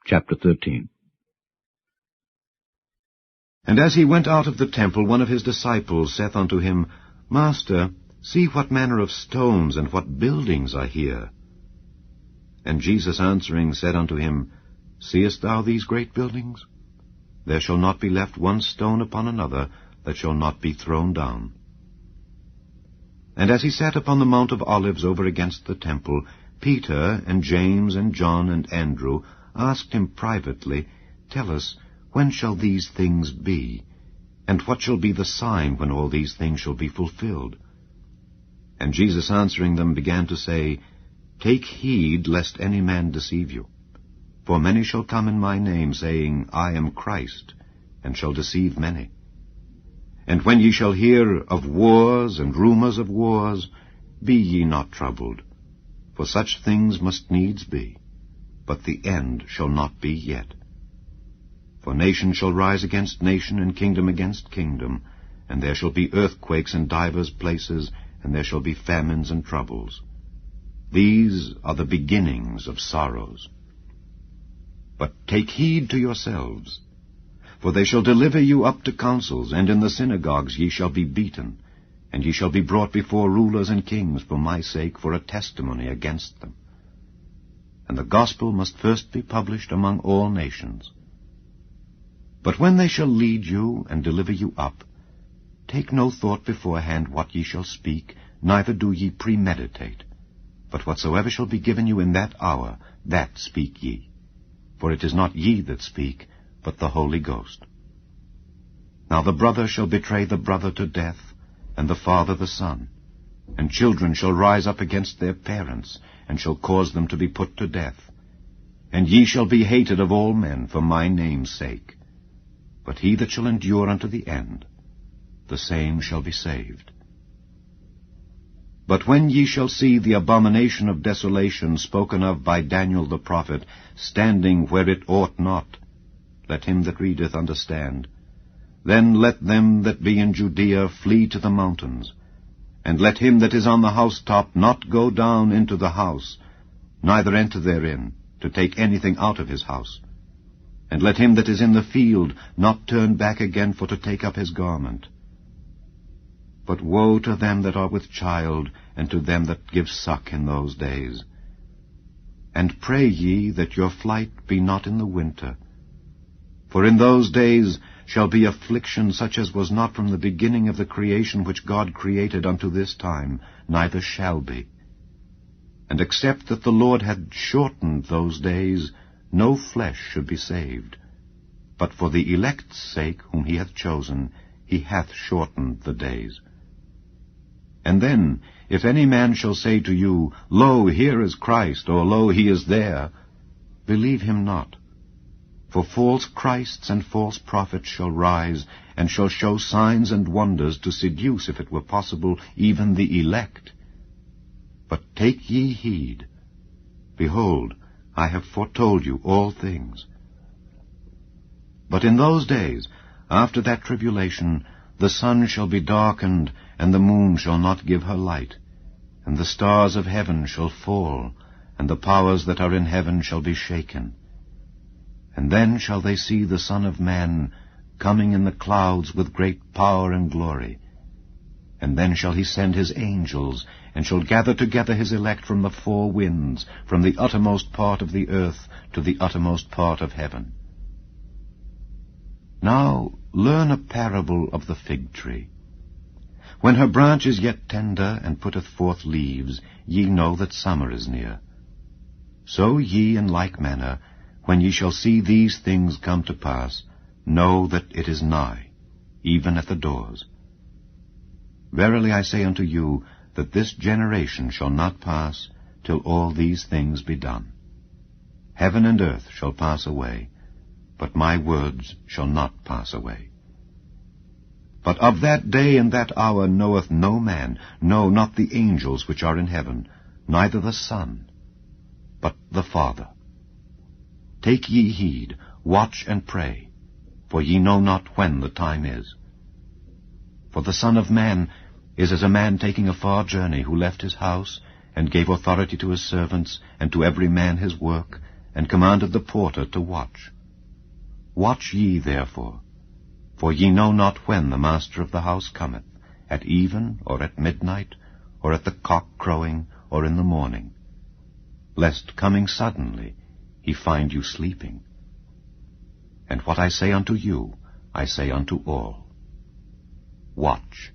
Chapter 13. And as he went out of the temple, one of his disciples saith unto him, Master, see what manner of stones and what buildings are here. And Jesus answering said unto him, Seest thou these great buildings? There shall not be left one stone upon another that shall not be thrown down. And as he sat upon the Mount of Olives over against the temple, Peter and James and John and Andrew asked him privately, Tell us, when shall these things be? And what shall be the sign when all these things shall be fulfilled? And Jesus answering them began to say, Take heed lest any man deceive you. For many shall come in my name, saying, I am Christ, and shall deceive many. And when ye shall hear of wars and rumors of wars, be ye not troubled. For such things must needs be, but the end shall not be yet. For nation shall rise against nation, and kingdom against kingdom, and there shall be earthquakes in divers places, and there shall be famines and troubles. These are the beginnings of sorrows. But take heed to yourselves, for they shall deliver you up to councils, and in the synagogues ye shall be beaten, and ye shall be brought before rulers and kings for my sake, for a testimony against them. And the gospel must first be published among all nations. But when they shall lead you and deliver you up, take no thought beforehand what ye shall speak, neither do ye premeditate. But whatsoever shall be given you in that hour, that speak ye. For it is not ye that speak, but the Holy Ghost. Now the brother shall betray the brother to death, and the father the son. And children shall rise up against their parents, and shall cause them to be put to death. And ye shall be hated of all men for my name's sake. But he that shall endure unto the end, the same shall be saved. But when ye shall see the abomination of desolation spoken of by Daniel the prophet, standing where it ought not, let him that readeth understand. Then let them that be in Judea flee to the mountains. And let him that is on the housetop not go down into the house, neither enter therein, to take anything out of his house. And let him that is in the field not turn back again for to take up his garment. But woe to them that are with child, and to them that give suck in those days. And pray ye that your flight be not in the winter. For in those days shall be affliction such as was not from the beginning of the creation which God created unto this time, neither shall be. And except that the Lord had shortened those days, no flesh should be saved. But for the elect's sake, whom he hath chosen, he hath shortened the days. And then, if any man shall say to you, Lo, here is Christ, or Lo, he is there, believe him not. For false Christs and false prophets shall rise, and shall show signs and wonders to seduce, if it were possible, even the elect. But take ye heed. Behold, I have foretold you all things. But in those days, after that tribulation, the sun shall be darkened, and the moon shall not give her light, and the stars of heaven shall fall, and the powers that are in heaven shall be shaken. And then shall they see the Son of Man coming in the clouds with great power and glory. And then shall he send his angels, and shall gather together his elect from the four winds, from the uttermost part of the earth to the uttermost part of heaven. Now learn a parable of the fig tree. When her branch is yet tender, and putteth forth leaves, ye know that summer is near. So ye in like manner, when ye shall see these things come to pass, know that it is nigh, even at the doors. Verily I say unto you, that this generation shall not pass, till all these things be done. Heaven and earth shall pass away, but my words shall not pass away. But of that day and that hour knoweth no man, no, not the angels which are in heaven, neither the Son, but the Father. Take ye heed, watch and pray, for ye know not when the time is. For the Son of Man is as a man taking a far journey, who left his house, and gave authority to his servants, and to every man his work, and commanded the porter to watch. Watch ye therefore, for ye know not when the master of the house cometh, at even, or at midnight, or at the cock crowing, or in the morning, lest coming suddenly he find you sleeping. And what I say unto you, I say unto all, watch.